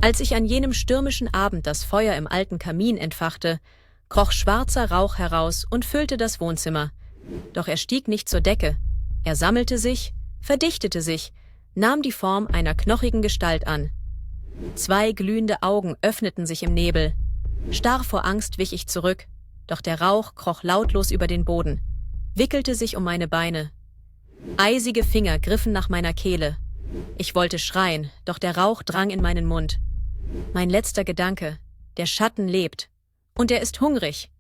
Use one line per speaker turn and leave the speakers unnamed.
Als ich an jenem stürmischen Abend das Feuer im alten Kamin entfachte, kroch schwarzer Rauch heraus und füllte das Wohnzimmer. Doch er stieg nicht zur Decke. Er sammelte sich, verdichtete sich, nahm die Form einer knochigen Gestalt an. 2 glühende Augen öffneten sich im Nebel. Starr vor Angst wich ich zurück, doch der Rauch kroch lautlos über den Boden, wickelte sich um meine Beine. Eisige Finger griffen nach meiner Kehle. Ich wollte schreien, doch der Rauch drang in meinen Mund. Mein letzter Gedanke: Der Schatten lebt. Und er ist hungrig.